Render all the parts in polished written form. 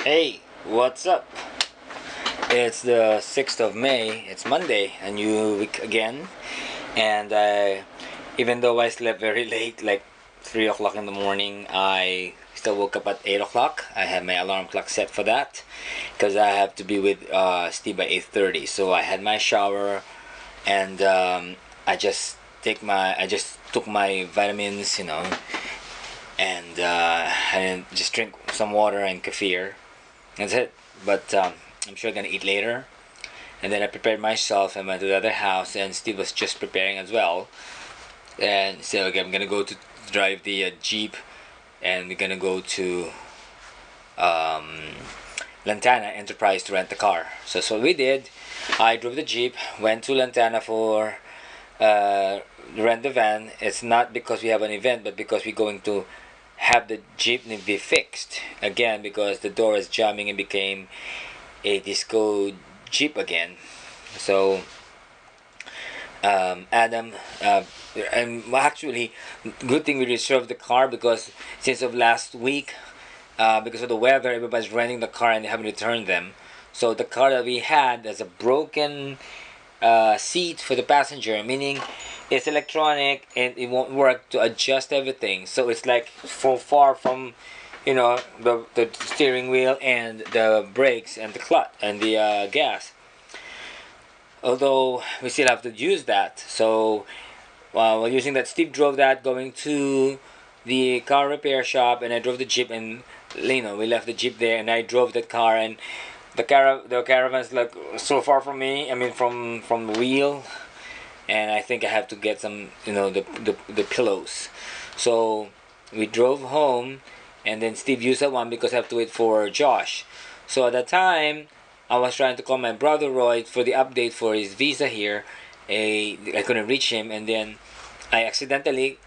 Hey, what's up? It's the 6th of May. It's Monday, a new week again. And even though I slept very late, like 3 o'clock in the morning, I still woke up at 8 o'clock. I had my alarm clock set for that because I have to be with Steve by 8:30. So I had my shower and I just took my vitamins, and just drink some water and kefir. That's it. But I'm sure I'm gonna eat later. And then I prepared myself and went to the other house, and Steve was just preparing as well. And so okay, I'm gonna go to drive the Jeep, and we're gonna go to um, Lantana Enterprise to rent the car. So that's what we did. I drove the Jeep, went to Lantana for uh, rent the van. It's not because we have an event, but because we're going to have the jeepney be fixed again because the door is jamming and became a disco jeep again. So Adam, and actually, good thing we reserved the car because since of last week, because of the weather, everybody's renting the car and they haven't returned them. So the car that we had has a broken seat for the passenger, meaning it's electronic and it won't work to adjust everything. So it's like so far from, the steering wheel and the brakes and the clutch and the gas. Although we still have to use that. So while using that, Steve drove that going to the car repair shop, and I drove the Jeep, and we left the Jeep there, and I drove the car, and the caravan's like so far from me. I mean, from the wheel, and I think I have to get some, the pillows. So we drove home, and then Steve used that one because I have to wait for Josh. So at that time, I was trying to call my brother Roy for the update for his visa here. I couldn't reach him, and then I accidentally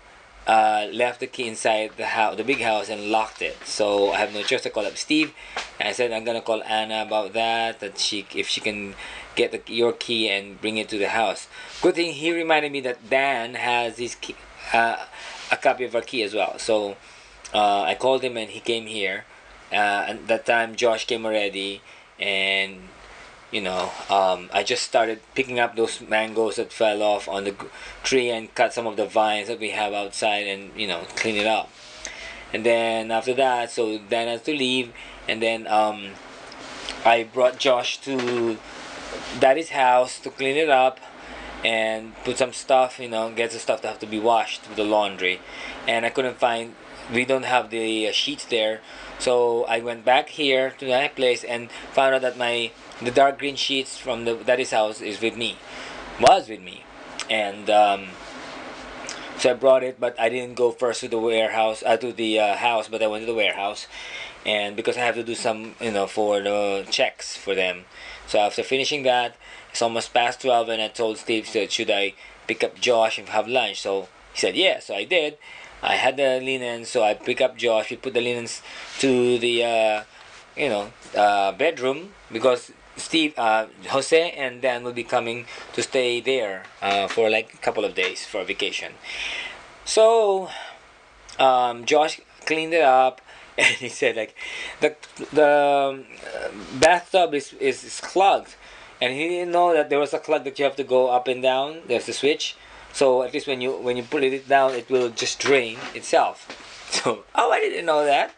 left the key inside the house, the big house, and locked it. So I have no choice to call up Steve. And I said I'm gonna call Anna about that. If she can get your key and bring it to the house. Good thing he reminded me that Dan has his key, a copy of our key as well. So I called him and he came here. And that time Josh came already, and I just started picking up those mangoes that fell off on the tree and cut some of the vines that we have outside and clean it up. And then after that, so Dan has to leave, and then I brought Josh to Daddy's house to clean it up and put some stuff, get the stuff that have to be washed with the laundry. And I couldn't find, we don't have the sheets there, so I went back here to my place and found out that the dark green sheets from the Daddy's house was with me, and so I brought it, but I didn't go first to the warehouse, to the house, but I went to the warehouse, and because I have to do some, for the checks for them. So after finishing that, it's almost past 12, and I told Steve, said, should I pick up Josh and have lunch? So he said, yeah. So I did. I had the linen, so I pick up Josh. We put the linens to the, bedroom because Steve, Jose, and Dan will be coming to stay there for like a couple of days for a vacation. So Josh cleaned it up, and he said like the bathtub is clogged, and he didn't know that there was a clog that you have to go up and down. There's a switch, so at least when you put it down, it will just drain itself. So I didn't know that.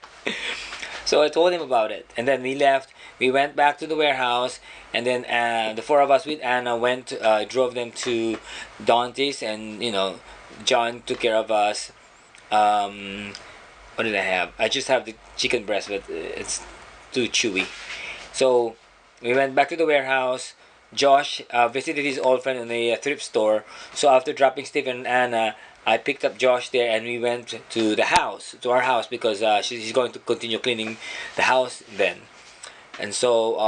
So I told him about it, and then we left. We went back to the warehouse, and then the four of us with Anna drove them to Dante's, and John took care of us. What did I have? I just have the chicken breast, but it's too chewy. So we went back to the warehouse. Josh visited his old friend in a thrift store. So after dropping Stephen and Anna, I picked up Josh there, and we went to our house, because she's going to continue cleaning the house then. And so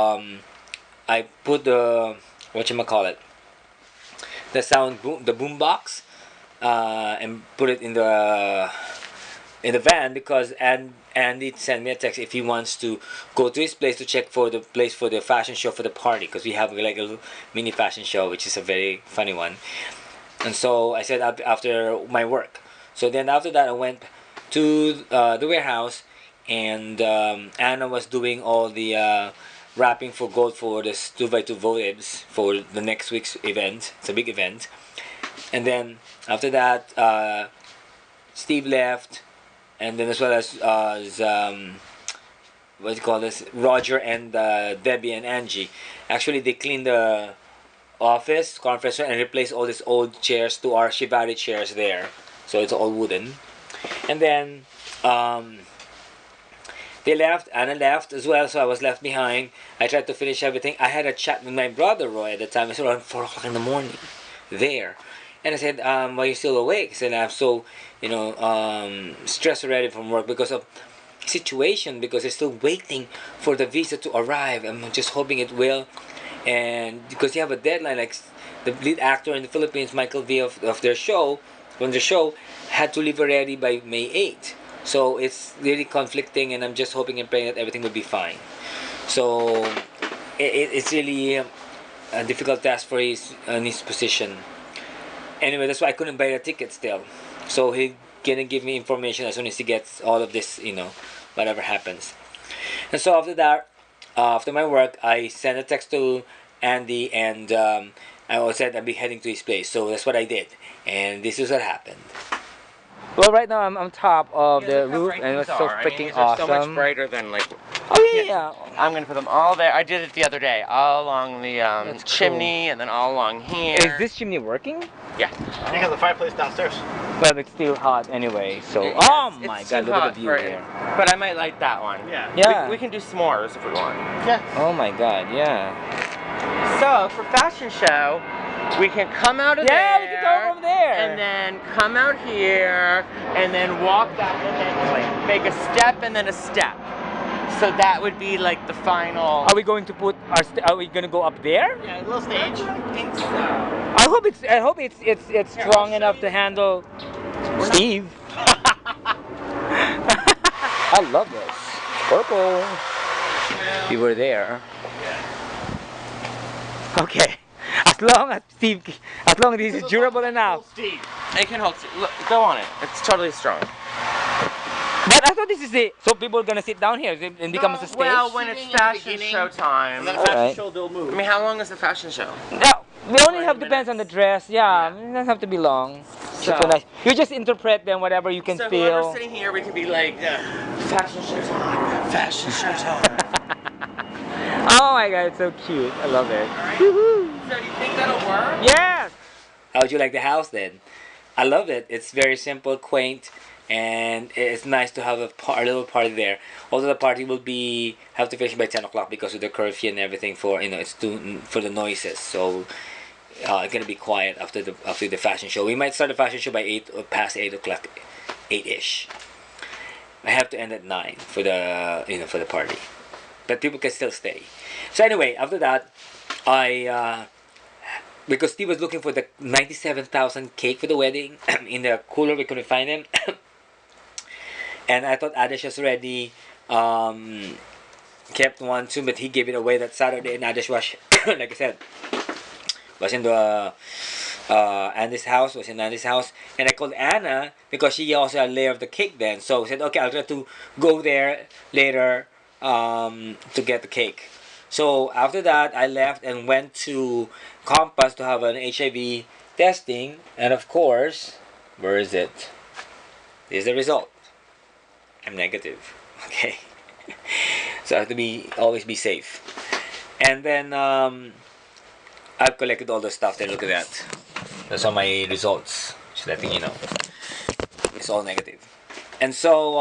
I put the the boom box, and put it in the van, because Andy sent me a text if he wants to go to his place to check for the place for the fashion show for the party, because we have like a little mini fashion show, which is a very funny one. And so I said after my work. So then after that I went to the warehouse, and Anna was doing all the wrapping for gold for this 2x2 votives for the next week's event. It's a big event. And then after that, Steve left, and then as well as what do you call this? Roger and Debbie and Angie. Actually, they cleaned the office conference room and replaced all these old chairs to our Shibari chairs there. So it's all wooden. And then they left. Anna left as well, so I was left behind. I tried to finish everything. I had a chat with my brother Roy at the time. It was around 4 o'clock in the morning there. And I said, why are you still awake? He said, I'm so, stressed already from work because of situation, because they're still waiting for the visa to arrive. I'm just hoping it will. And because you have a deadline, like the lead actor in the Philippines, Michael V of their show, from the show, had to leave already by May 8th. So it's really conflicting, and I'm just hoping and praying that everything will be fine. So it's really a difficult task for his position. Anyway, that's why I couldn't buy the ticket still. So he gonna give me information as soon as he gets all of this, whatever happens. And so after that, after my work, I sent a text to Andy, and I said I'd be heading to his place. So that's what I did, and this is what happened. Well, right now I'm on top of the roof, and it's so freaking awesome. So much brighter than like. Oh yeah. I'm gonna put them all there. I did it the other day, all along the chimney, and then all along here. Is this chimney working? Yeah. You got the fireplace downstairs. But it's still hot anyway. So my God, look at the view here. But I might like that one. Yeah. Yeah. We can do s'mores if we want. Yeah. Oh my God, yeah. So for fashion show, we can come out of there. Yeah, we can go from there. And then come out here, and then walk back, and then make a step and then a step. So that would be like the final. Are we going to put our? Are we going to go up there? Yeah, a little stage. I think so. I hope it's strong enough to handle Steve. I love this. Purple. We were there. Okay. As long as this is durable enough. Steve. It can hold. Look, go on it. It's totally strong. But I thought this is it. So people are gonna sit down here and becomes a stage. Well, when it's fashion show time. And then All fashion right. show, they'll move. I mean, how long is the fashion show? Yeah, we only have depends on the dress. Yeah, it doesn't have to be long. So, So nice. You just interpret them whatever you can so feel. whoever's sitting here, we could be like, fashion show time. Fashion show time. Oh my God, it's so cute. I love it. So do you think that'll work? Yes. How would you like the house then? I love it. It's very simple, quaint, and it's nice to have a little party there. Although the party will have to finish by 10 o'clock because of the curfew and everything for for the noises. So it's gonna be quiet after the fashion show. We might start the fashion show by 8 or past 8 o'clock, 8ish. I have to end at 9 for the for the party, but people can still stay. So anyway, after that, because Steve was looking for the 97,000 cake for the wedding in the cooler, we couldn't find him. And I thought Adesh has already kept one too, but he gave it away that Saturday. And Adesh was, like I said, was in Andy's house, and I called Anna because she also had a layer of the cake then. So I said, okay, I'll try to go there later to get the cake. So after that, I left and went to Compass to have an HIV testing, and of course, where is it? Here's the result. I'm negative. Okay. So I have to always be safe. And then I've collected all the stuff there. Look at that. Those are my results. Just letting you know. It's all negative. And so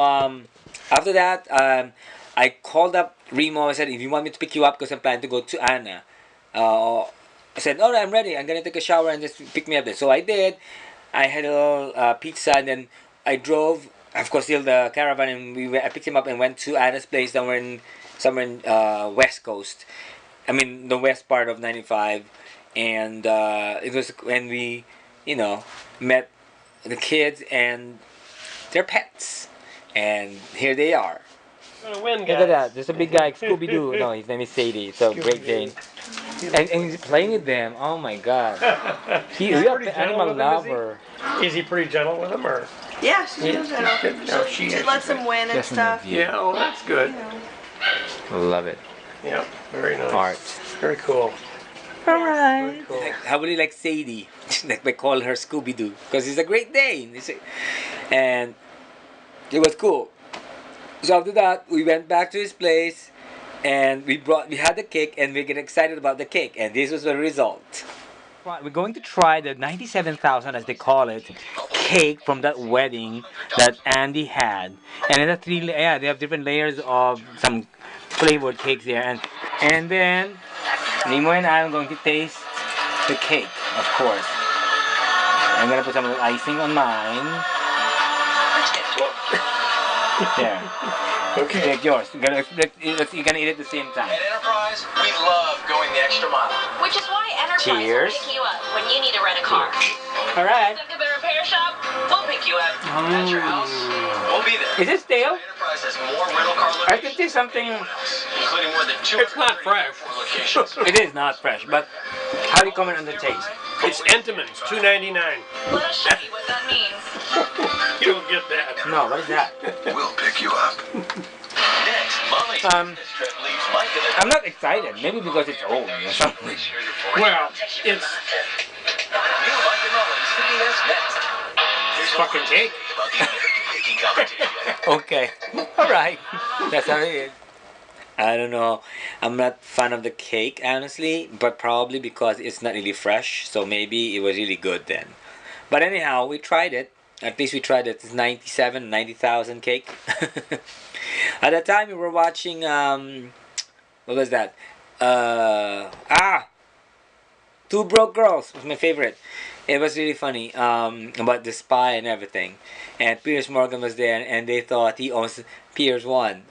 after that, I called up Remo. I said, if you want me to pick you up, because I'm planning to go to Anna. I said, all right, I'm ready. I'm going to take a shower and just pick me up there. So I did. I had a little pizza, and then I drove, of course, still the caravan, and I picked him up and went to Anna's place somewhere in West Coast. I mean, the west part of 95. And it was when we, met the kids and their pets. And here they are. Gonna win, guys. Look at that. There's a big guy, Scooby-Doo. No, his name is Sadie. It's a Great Dane. And he's playing with them. Oh my God. He's an animal lover. Is he pretty gentle with them, or? Yeah, she's Yeah, real gentle. good. No, She she lets him win and stuff. Yeah, oh, that's good. You know. Love it. Yeah, very nice. Art. Very cool. Alright. Very cool. How would you like Sadie? Like we call her Scooby Doo because it's a Great Dane. And it was cool. So after that, we went back to his place, and we had the cake, and we get excited about the cake, and this was the result. We're going to try the 97,000, as they call it, cake from that wedding that Andy had, and then they have different layers of some flavored cakes there, and then Nemo and I are going to taste the cake, of course. I'm gonna put some icing on mine. There. Okay. Take yours. You're gonna eat it at the same time. At Enterprise, we love going the extra mile. Which is why Enterprise Cheers. will pick you up when you need to rent a car. All right. Stuck at the repair shop, we'll pick you up. At your house, we'll be there. Is it stale? Enterprise has more rental car I locations can taste something. including more than 200 It's not fresh. locations. It is not fresh, but how do you comment on the taste? It's Entenmann's, $2.99. Let us show you what that means. You don't get that. No, what is that? We'll pick you up. Next, Molly's this trip leaves Mike in the I'm not excited. Maybe because it's old or something. Well, it's New Mike and Molly's CBS next. Here's fucking cake. about the American Baking Competition. Okay. All right. That's how it is. I don't know. I'm not fan of the cake, honestly, but probably because it's not really fresh. So maybe it was really good then. But anyhow, we tried it. At least we tried it. It's 90,000 cake. At the time, we were watching, what was that? Two Broke Girls was my favorite. It was really funny, about the spy and everything. And Piers Morgan was there, and they thought he owns Pier 1,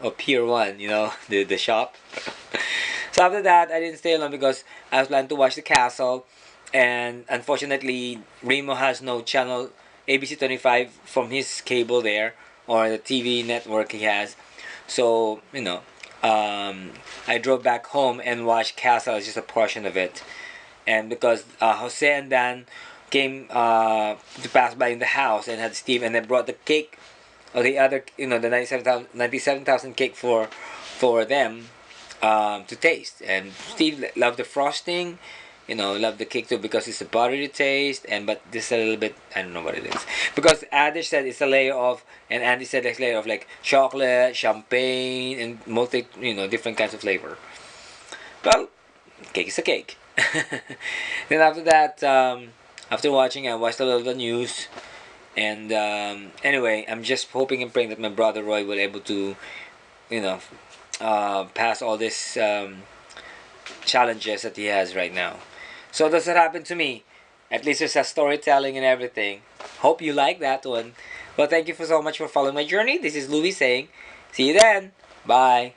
you know, the shop. So after that, I didn't stay long because I was planning to watch The Castle. And unfortunately, Remo has no channel ABC 25 from his cable there, or the TV network he has. So, you know, I drove back home and watched Castle, just a portion of it. And because Jose and Dan came to pass by in the house and had Steve, and they brought the cake, or the other, you know, the 97,000 cake for them to taste. And Steve loved the frosting, you know, loved the cake too because it's a buttery taste, but this a little bit, I don't know what it is. Because Adish said it's a layer of, and Andy said it's a layer of like chocolate, champagne, and different kinds of flavor. Well, cake is a cake. Then after that, after watching, I watched a little of the news. And anyway, I'm just hoping and praying that my brother Roy will able to, pass all these challenges that he has right now. So that's what happened to me. At least there's a storytelling and everything. Hope you like that one. Well, thank you so much for following my journey. This is Louis saying, see you then. Bye.